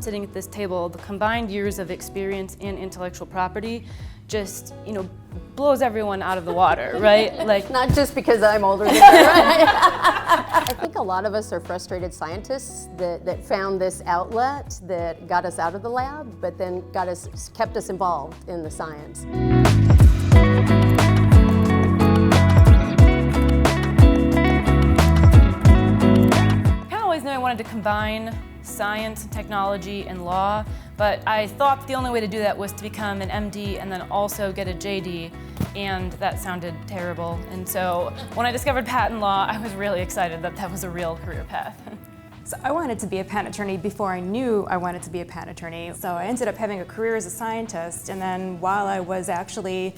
sitting at this table, the combined years of experience in intellectual property just, blows everyone out of the water, right? Like, not just because I'm older than you, right? I think a lot of us are frustrated scientists that found this outlet that got us out of the lab, but then kept us involved in the science. I wanted to combine science and technology and law, but I thought the only way to do that was to become an MD and then also get a JD, and that sounded terrible. And so when I discovered patent law, I was really excited that that was a real career path. So I wanted to be a patent attorney before I knew I wanted to be a patent attorney. So I ended up having a career as a scientist, and then while I was actually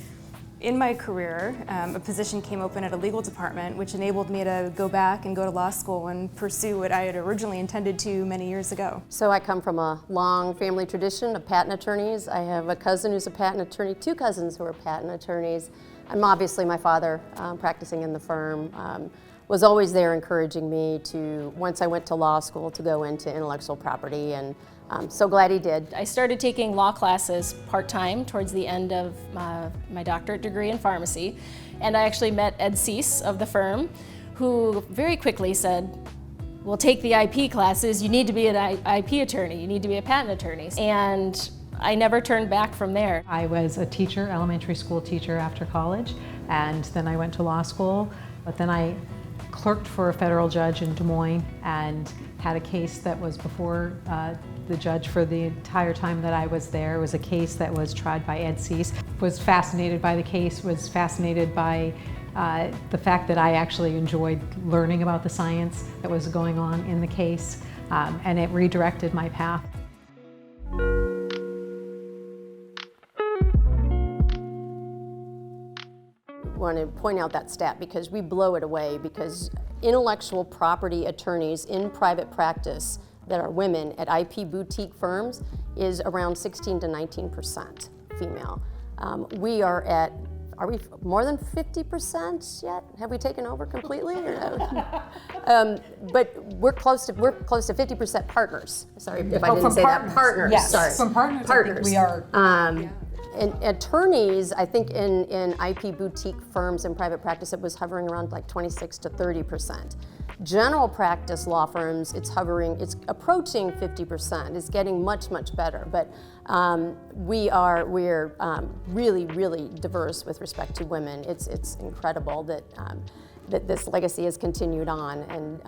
in my career, a position came open at a legal department, which enabled me to go back and go to law school and pursue what I had originally intended to many years ago. So I come from a long family tradition of patent attorneys. I have a cousin who's a patent attorney, two cousins who are patent attorneys. And obviously my father, practicing in the firm, was always there encouraging me to, once I went to law school, to go into intellectual property, and I'm so glad he did. I started taking law classes part-time towards the end of my doctorate degree in pharmacy, and I actually met Ed Sease of the firm, who very quickly said, well, take the IP classes, you need to be an IP attorney, you need to be a patent attorney. And I never turned back from there. I was a teacher, elementary school teacher after college, and then I went to law school, but then I clerked for a federal judge in Des Moines and had a case that was before the judge for the entire time that I was there. It was a case that was tried by Ed Sease. Was fascinated by the case, was fascinated by the fact that I actually enjoyed learning about the science that was going on in the case, and it redirected my path. I want to point out that stat because we blow it away, because intellectual property attorneys in private practice that are women at IP boutique firms is around 16 to 19% female. We are we more than 50% yet? Have we taken over completely? But we're close to 50% partners. Sorry if I didn't say partners. That. Partners. Yes. Sorry. From partners. I think we are. And attorneys, I think in IP boutique firms and private practice, it was hovering around like 26 to 30%. General practice law firms, it's approaching 50%. It's getting much, much better. But we're really, really diverse with respect to women. It's incredible that that this legacy has continued on, and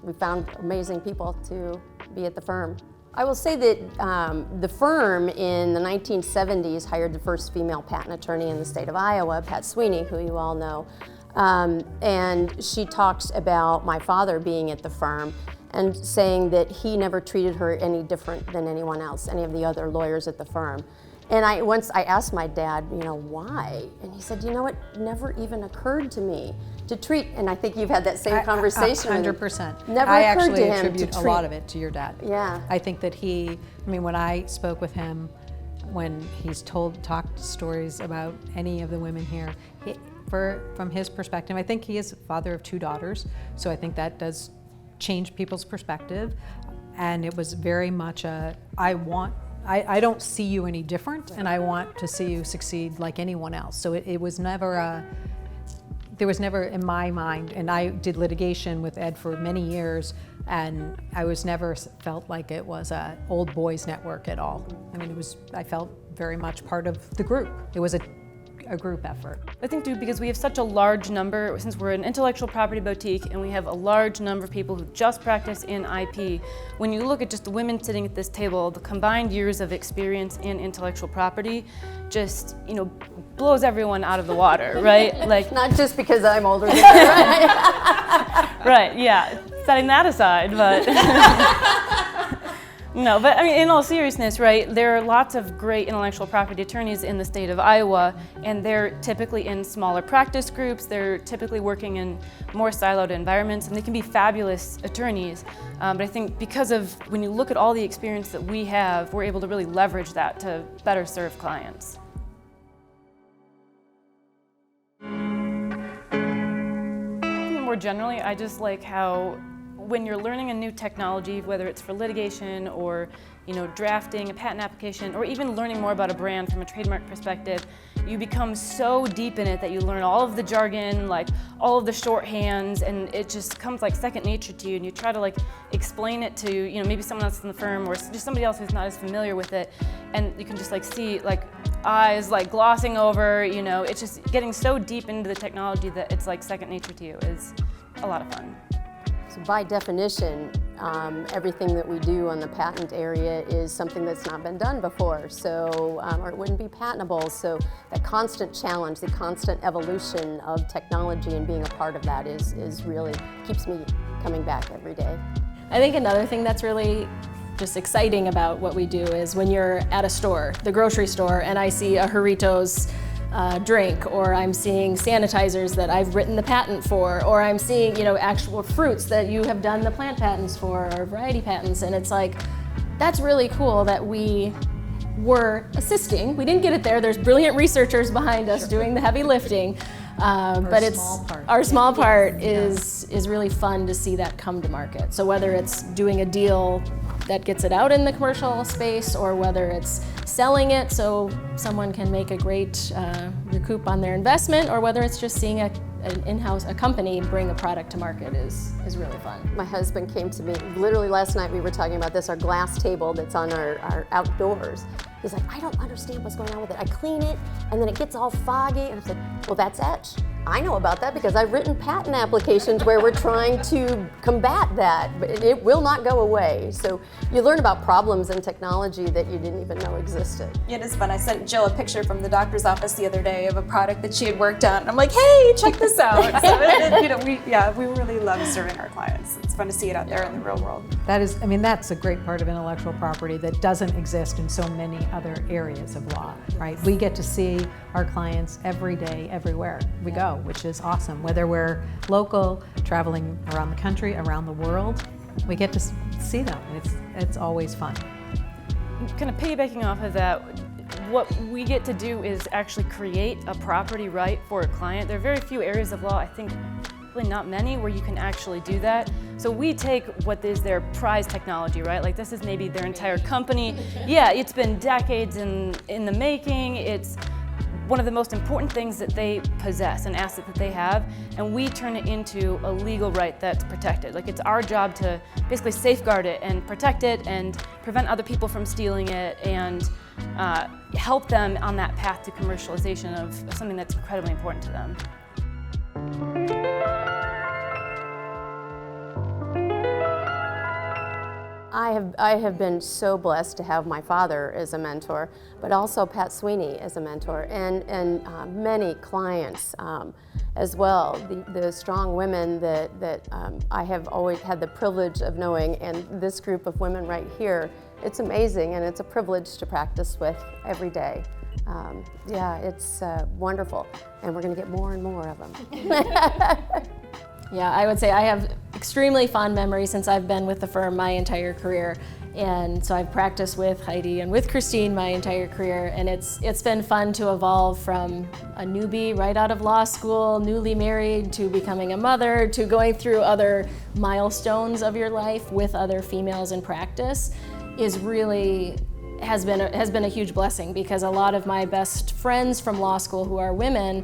we found amazing people to be at the firm. I will say that the firm in the 1970s hired the first female patent attorney in the state of Iowa, Pat Sweeney, who you all know. And she talks about my father being at the firm and saying that he never treated her any different than anyone else, any of the other lawyers at the firm. And once I asked my dad, why? And he said, it never even occurred to me to treat, and I think you've had that same conversation. 100%. Never I occurred actually to him attribute to a lot of it to your dad. Yeah. I think that when I spoke with him, when he's talked stories about any of the women here, from his perspective, I think he is a father of two daughters, so I think that does change people's perspective. And it was very much I don't see you any different, and I want to see you succeed like anyone else. So it was never there was never in my mind, and I did litigation with Ed for many years, and I was never felt like it was a old boys network at all. I mean, I felt very much part of the group. It was a group effort. I think too, because we have such a large number, since we're an intellectual property boutique and we have a large number of people who just practice in IP, when you look at just the women sitting at this table, the combined years of experience in intellectual property just, blows everyone out of the water, right? Like, not just because I'm older than you, right? Right, yeah, setting that aside, but no, but I mean, in all seriousness, right, there are lots of great intellectual property attorneys in the state of Iowa, and they're typically in smaller practice groups, they're typically working in more siloed environments, and they can be fabulous attorneys. But I think because of, when you look at all the experience that we have, we're able to really leverage that to better serve clients. More generally, I just like how when you're learning a new technology, whether it's for litigation or drafting a patent application, or even learning more about a brand from a trademark perspective, you become so deep in it that you learn all of the jargon, like all of the shorthands, and it just comes like second nature to you, and you try to explain it to maybe someone else in the firm or just somebody else who's not as familiar with it, and you can just see eyes glossing over, it's just getting so deep into the technology that it's second nature to you. Is a lot of fun. So by definition, everything that we do on the patent area is something that's not been done before, so or it wouldn't be patentable. So that constant challenge, the constant evolution of technology and being a part of that is really keeps me coming back every day. I think another thing that's really just exciting about what we do is when you're at a store, the grocery store, and I see a Jarritos drink, or I'm seeing sanitizers that I've written the patent for, or I'm seeing actual fruits that you have done the plant patents for, or variety patents, and it's that's really cool that we were assisting. We didn't get it there. There's brilliant researchers behind us doing the heavy lifting, but our small part is really fun to see that come to market. So whether it's doing a deal that gets it out in the commercial space, or whether it's selling it so someone can make a great recoup on their investment, or whether it's just seeing a company bring a product to market is really fun. My husband came to me, literally last night we were talking about this, our glass table that's on our outdoors. He's like, I don't understand what's going on with it. I clean it and then it gets all foggy. And I said, well, that's etch. I know about that because I've written patent applications where we're trying to combat that, but it will not go away. So you learn about problems in technology that you didn't even know existed. It is fun. I sent Jill a picture from the doctor's office the other day of a product that she had worked on. And I'm like, hey, check this out. So we really love serving our clients. It's fun to see it out there in the real world. That's a great part of intellectual property that doesn't exist in so many other areas of law, right? We get to see our clients every day, everywhere we go, which is awesome. Whether we're local, traveling around the country, around the world, we get to see them. It's always fun. Kind of piggybacking off of that, what we get to do is actually create a property right for a client. There are very few areas of law, I think really not many, where you can actually do that. So we take what is their prize technology, right? This is maybe their entire company. Yeah, it's been decades in the making. It's one of the most important things that they possess, an asset that they have, and we turn it into a legal right that's protected. It's our job to basically safeguard it and protect it and prevent other people from stealing it and help them on that path to commercialization of something that's incredibly important to them. I have been so blessed to have my father as a mentor, but also Pat Sweeney as a mentor, and many clients as well. The strong women that I have always had the privilege of knowing, and this group of women right here, it's amazing, and it's a privilege to practice with every day. It's wonderful, and we're going to get more and more of them. Yeah, I would say I have extremely fond memories since I've been with the firm my entire career. And so I've practiced with Heidi and with Christine my entire career, and it's been fun to evolve from a newbie right out of law school, newly married, to becoming a mother, to going through other milestones of your life with other females in practice has been a huge blessing, because a lot of my best friends from law school who are women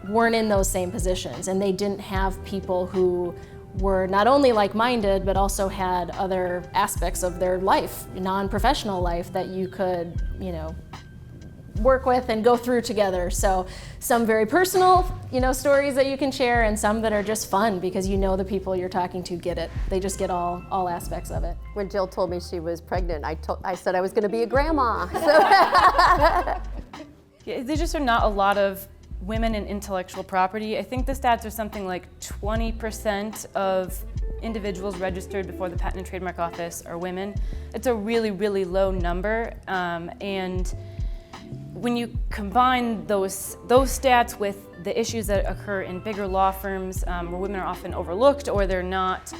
weren't in those same positions, and they didn't have people who were not only like-minded but also had other aspects of their life, non-professional life, that you could, work with and go through together. So some very personal, stories that you can share, and some that are just fun because the people you're talking to get it. They just get all aspects of it. When Jill told me she was pregnant, I said I was going to be a grandma. So. Yeah, there just are not a lot of women in intellectual property. I think the stats are something like 20% of individuals registered before the Patent and Trademark Office are women. It's a really, really low number, and when you combine those stats with the issues that occur in bigger law firms where women are often overlooked or they're not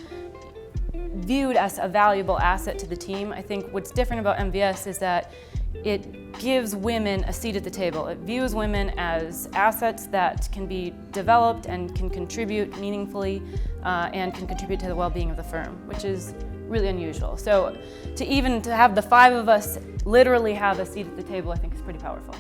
viewed as a valuable asset to the team, I think what's different about MVS is that it gives women a seat at the table. It views women as assets that can be developed and can contribute meaningfully and can contribute to the well-being of the firm, which is really unusual. So to have the 5 of us literally have a seat at the table, I think is pretty powerful.